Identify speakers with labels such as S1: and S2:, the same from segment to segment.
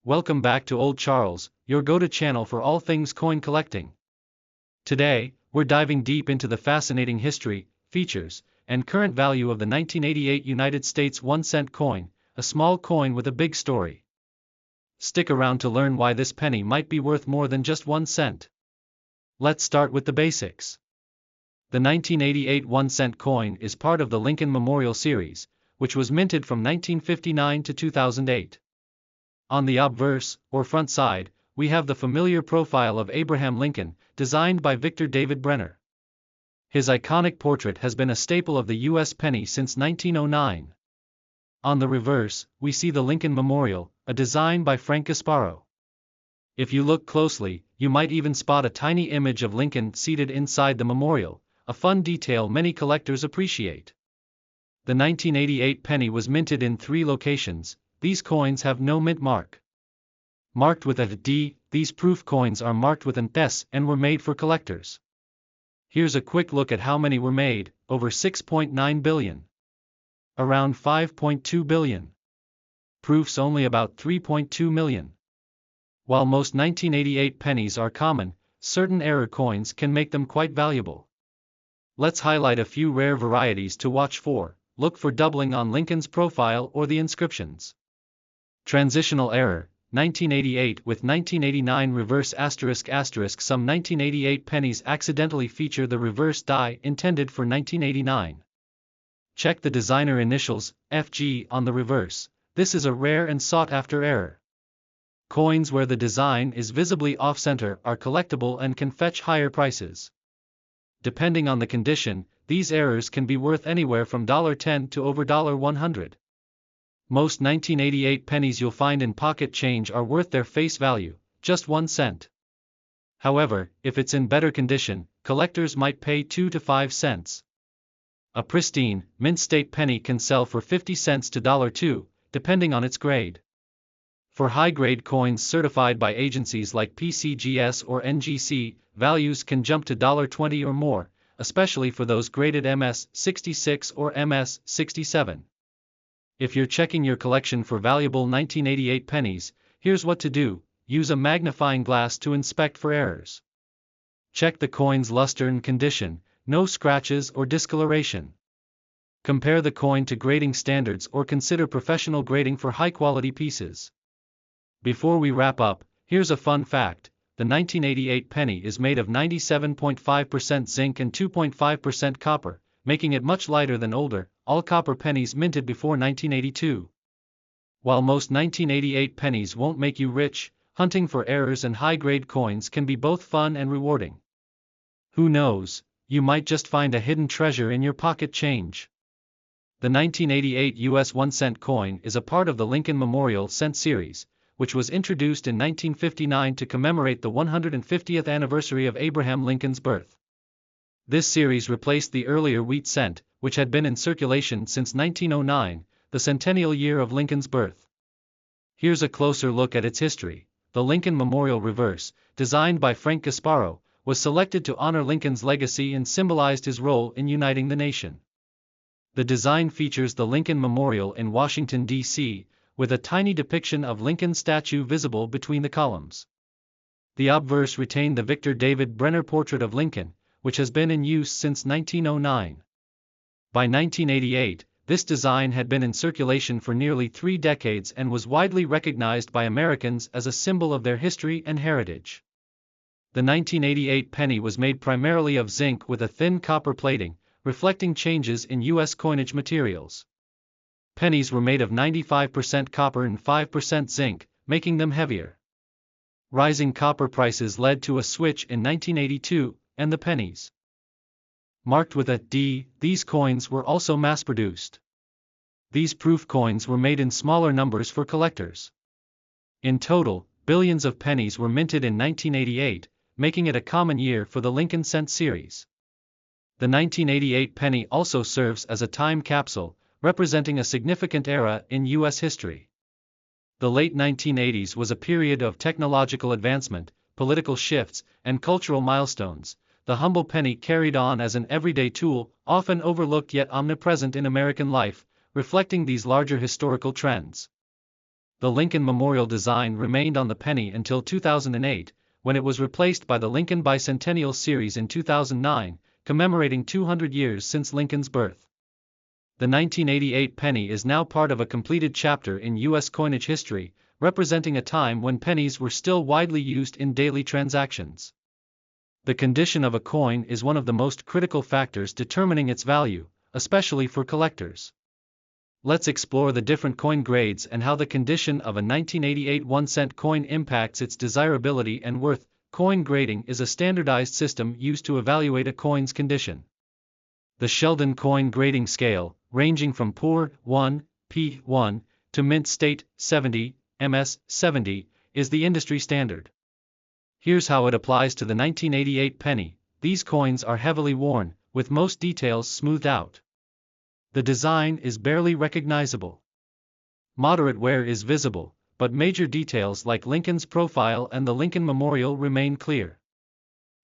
S1: Welcome back to Old Charles, your go-to channel for all things coin collecting. Today, we're diving deep into the fascinating history, features, and current value of the 1988 United States 1-cent coin, a small coin with a big story. Stick around to learn why this penny might be worth more than just 1 cent. Let's start with the basics. The 1988 1-cent coin is part of the Lincoln Memorial Series, which was minted from 1959 to 2008. On the obverse, or front side, we have the familiar profile of Abraham Lincoln, designed by Victor David Brenner. His iconic portrait has been a staple of the U.S. penny since 1909. On the reverse, we see the Lincoln Memorial, a design by Frank Gasparro. If you look closely, you might even spot a tiny image of Lincoln seated inside the memorial, a fun detail many collectors appreciate. The 1988 penny was minted in 3 locations. These coins have no mint mark. Marked with a D, these proof coins are marked with an S and were made for collectors. Here's a quick look at how many were made: over 6.9 billion. Around 5.2 billion. Proofs only about 3.2 million. While most 1988 pennies are common, certain error coins can make them quite valuable. Let's highlight a few rare varieties to watch for. Look for doubling on Lincoln's profile or the inscriptions. Transitional error, 1988 with 1989 reverse asterisk asterisk. Some 1988 pennies accidentally feature the reverse die intended for 1989. Check the designer initials, FG, on the reverse. This is a rare and sought-after error. Coins where the design is visibly off-center are collectible and can fetch higher prices. Depending on the condition, these errors can be worth anywhere from $10 to over $100. Most 1988 pennies you'll find in pocket change are worth their face value, just 1 cent. However, if it's in better condition, collectors might pay 2 to 5 cents. A pristine, mint state penny can sell for 50 cents to $2, depending on its grade. For high-grade coins certified by agencies like PCGS or NGC, values can jump to $20 or more, especially for those graded MS-66 or MS-67. If you're checking your collection for valuable 1988 pennies, here's what to do: use a magnifying glass to inspect for errors. Check the coin's luster and condition, no scratches or discoloration. Compare the coin to grading standards or consider professional grading for high-quality pieces. Before we wrap up, here's a fun fact: the 1988 penny is made of 97.5% zinc and 2.5% copper, making it much lighter than older, all-copper pennies minted before 1982. While most 1988 pennies won't make you rich, hunting for errors and high-grade coins can be both fun and rewarding. Who knows, you might just find a hidden treasure in your pocket change. The 1988 US 1-cent coin is a part of the Lincoln Memorial Cent Series, which was introduced in 1959 to commemorate the 150th anniversary of Abraham Lincoln's birth. This series replaced the earlier wheat cent, which had been in circulation since 1909, the centennial year of Lincoln's birth. Here's a closer look at its history. The Lincoln Memorial Reverse, designed by Frank Gasparro, was selected to honor Lincoln's legacy and symbolized his role in uniting the nation. The design features the Lincoln Memorial in Washington, D.C., with a tiny depiction of Lincoln's statue visible between the columns. The obverse retained the Victor David Brenner portrait of Lincoln, which has been in use since 1909. By 1988, this design had been in circulation for nearly 3 decades and was widely recognized by Americans as a symbol of their history and heritage. The 1988 penny was made primarily of zinc with a thin copper plating, reflecting changes in U.S. coinage materials. Pennies were made of 95% copper and 5% zinc, making them heavier. Rising copper prices led to a switch in 1982, and the pennies marked with a D, these coins were also mass-produced. These proof coins were made in smaller numbers for collectors. In total, billions of pennies were minted in 1988, making it a common year for the Lincoln Cent Series. The 1988 penny also serves as a time capsule, representing a significant era in U.S. history. The late 1980s was a period of technological advancement, political shifts, and cultural milestones. The humble penny carried on as an everyday tool, often overlooked yet omnipresent in American life, reflecting these larger historical trends. The Lincoln Memorial design remained on the penny until 2008, when it was replaced by the Lincoln Bicentennial Series in 2009, commemorating 200 years since Lincoln's birth. The 1988 penny is now part of a completed chapter in U.S. coinage history, representing a time when pennies were still widely used in daily transactions. The condition of a coin is one of the most critical factors determining its value, especially for collectors. Let's explore the different coin grades and how the condition of a 1988 1-cent coin impacts its desirability and worth. Coin grading is a standardized system used to evaluate a coin's condition. The Sheldon Coin Grading Scale, ranging from Poor 1, P1, to Mint State 70, MS 70, is the industry standard. Here's how it applies to the 1988 penny. These coins are heavily worn, with most details smoothed out. The design is barely recognizable. Moderate wear is visible, but major details like Lincoln's profile and the Lincoln Memorial remain clear.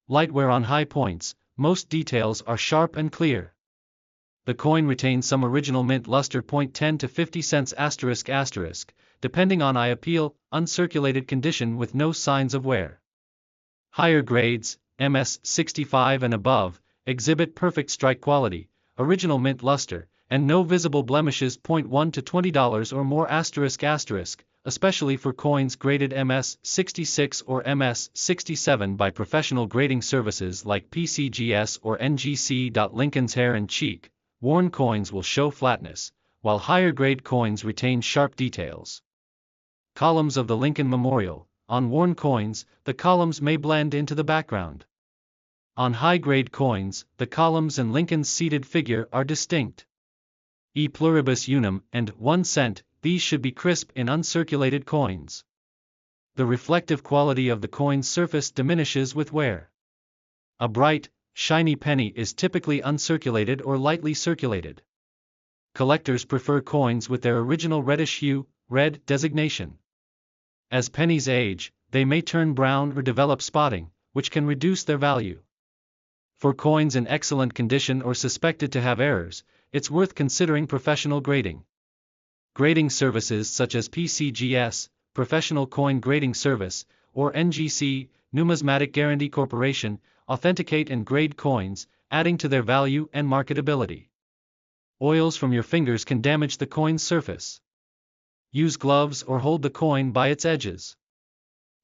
S1: Light wear on high points, most details are sharp and clear. The coin retains some original mint luster. 10 to 50 cents ***, depending on eye appeal, uncirculated condition with no signs of wear. Higher grades, MS 65 and above, exhibit perfect strike quality, original mint luster, and no visible blemishes. $1 to $20 or more ***, especially for coins graded MS 66 or MS 67 by professional grading services like PCGS or NGC. Lincoln's hair and cheek worn coins will show flatness, while higher grade coins retain sharp details. Columns of the Lincoln Memorial. On worn coins, the columns may blend into the background. On high-grade coins, the columns and Lincoln's seated figure are distinct. E pluribus unum and 1 cent, these should be crisp in uncirculated coins. The reflective quality of the coin's surface diminishes with wear. A bright, shiny penny is typically uncirculated or lightly circulated. Collectors prefer coins with their original reddish hue, red designation. As pennies age, they may turn brown or develop spotting, which can reduce their value. For coins in excellent condition or suspected to have errors, it's worth considering professional grading. Grading services such as PCGS, Professional Coin Grading Service, or NGC, Numismatic Guarantee Corporation, authenticate and grade coins, adding to their value and marketability. Oils from your fingers can damage the coin's surface. Use gloves or hold the coin by its edges.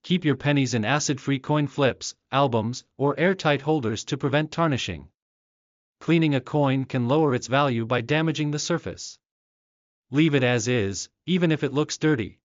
S1: Keep your pennies in acid-free coin flips, albums, or airtight holders to prevent tarnishing. Cleaning a coin can lower its value by damaging the surface. Leave it as is, even if it looks dirty.